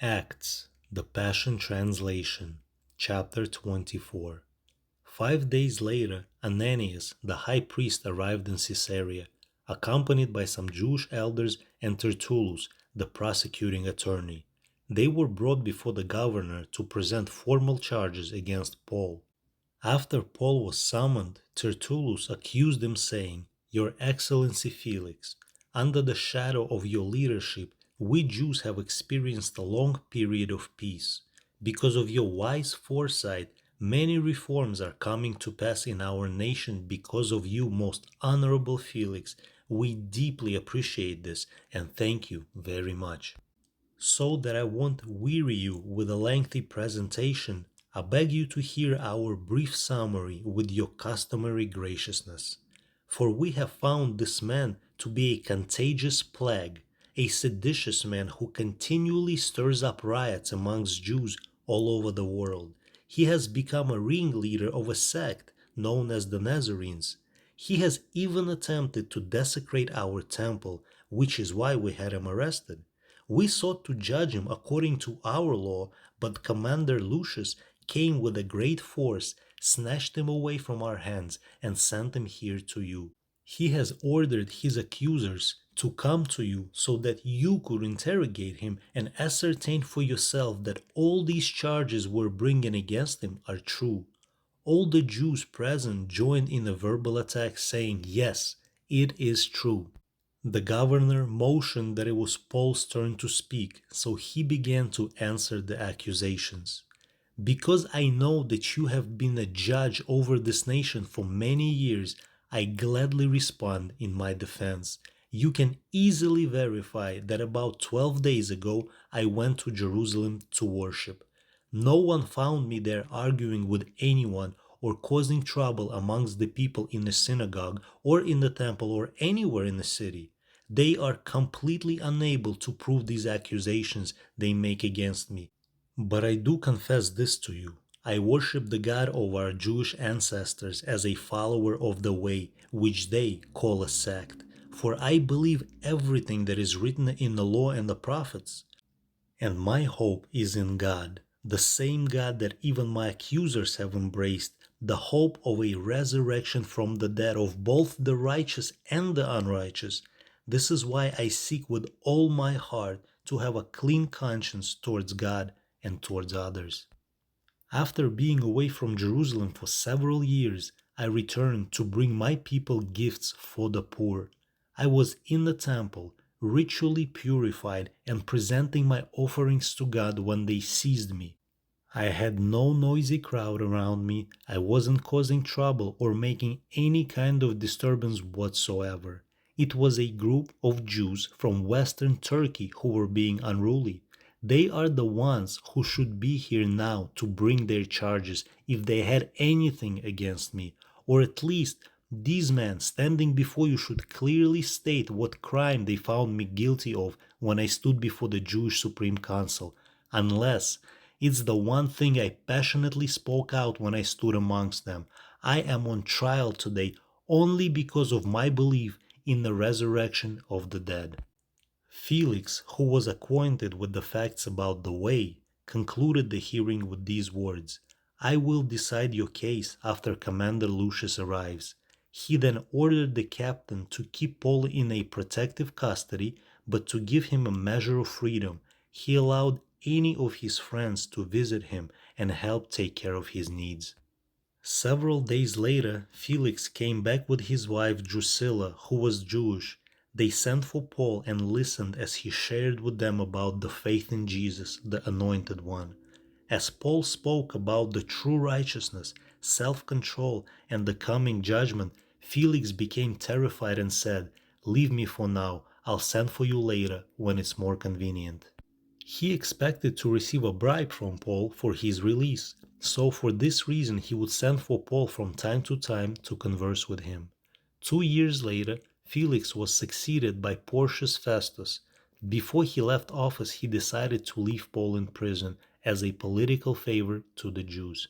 Acts, the Passion Translation, Chapter 24. 5 days later, Ananias, the high priest, arrived in Caesarea, accompanied by some Jewish elders and Tertullus, the prosecuting attorney. They were brought before the governor to present formal charges against Paul. After Paul was summoned, Tertullus accused him, saying, "Your Excellency Felix, under the shadow of your leadership, we Jews have experienced a long period of peace. Because of your wise foresight, many reforms are coming to pass in our nation because of you, most honorable Felix. We deeply appreciate this and thank you very much. So that I won't weary you with a lengthy presentation, I beg you to hear our brief summary with your customary graciousness. For we have found this man to be a contagious plague, a seditious man who continually stirs up riots amongst Jews all over the world. He has become a ringleader of a sect known as the Nazarenes. He has even attempted to desecrate our temple, which is why we had him arrested. We sought to judge him according to our law, but Commander Lucius came with a great force, snatched him away from our hands, and sent him here to you. He has ordered his accusers to come to you so that you could interrogate him and ascertain for yourself that all these charges we're bringing against him are true. All the Jews present joined in the verbal attack, saying, "Yes, it is true." The governor motioned that it was Paul's turn to speak, so he began to answer the accusations. "Because I know that you have been a judge over this nation for many years, I gladly respond in my defense. You can easily verify that about 12 days ago I went to Jerusalem to worship. No one found me there arguing with anyone or causing trouble amongst the people in the synagogue or in the temple or anywhere in the city. They are completely unable to prove these accusations they make against me. But I do confess this to you. I worship the God of our Jewish ancestors as a follower of the way, which they call a sect. For I believe everything that is written in the law and the prophets. And my hope is in God, the same God that even my accusers have embraced, the hope of a resurrection from the dead of both the righteous and the unrighteous. This is why I seek with all my heart to have a clean conscience towards God and towards others. After being away from Jerusalem for several years, I returned to bring my people gifts for the poor. I was in the temple, ritually purified and presenting my offerings to God when they seized me. I had no noisy crowd around me, I wasn't causing trouble or making any kind of disturbance whatsoever. It was a group of Jews from Western Turkey who were being unruly. They are the ones who should be here now to bring their charges if they had anything against me, or at least these men standing before you should clearly state what crime they found me guilty of when I stood before the Jewish Supreme Council, unless it's the one thing I passionately spoke out when I stood amongst them. I am on trial today only because of my belief in the resurrection of the dead. Felix, who was acquainted with the facts about the way, concluded the hearing with these words: "I will decide your case after Commander Lucius arrives." He then ordered the captain to keep Paul in a protective custody, but to give him a measure of freedom. He allowed any of his friends to visit him and help take care of his needs. Several days later, Felix came back with his wife Drusilla, who was Jewish. They sent for Paul and listened as he shared with them about the faith in Jesus, the Anointed One. As Paul spoke about the true righteousness, self-control, and the coming judgment, Felix became terrified and said, "Leave me for now, I'll send for you later when it's more convenient." He expected to receive a bribe from Paul for his release, so for this reason he would send for Paul from time to time to converse with him. 2 years later, Felix was succeeded by Porcius Festus. Before he left office, he decided to leave Paul in prison as a political favor to the Jews.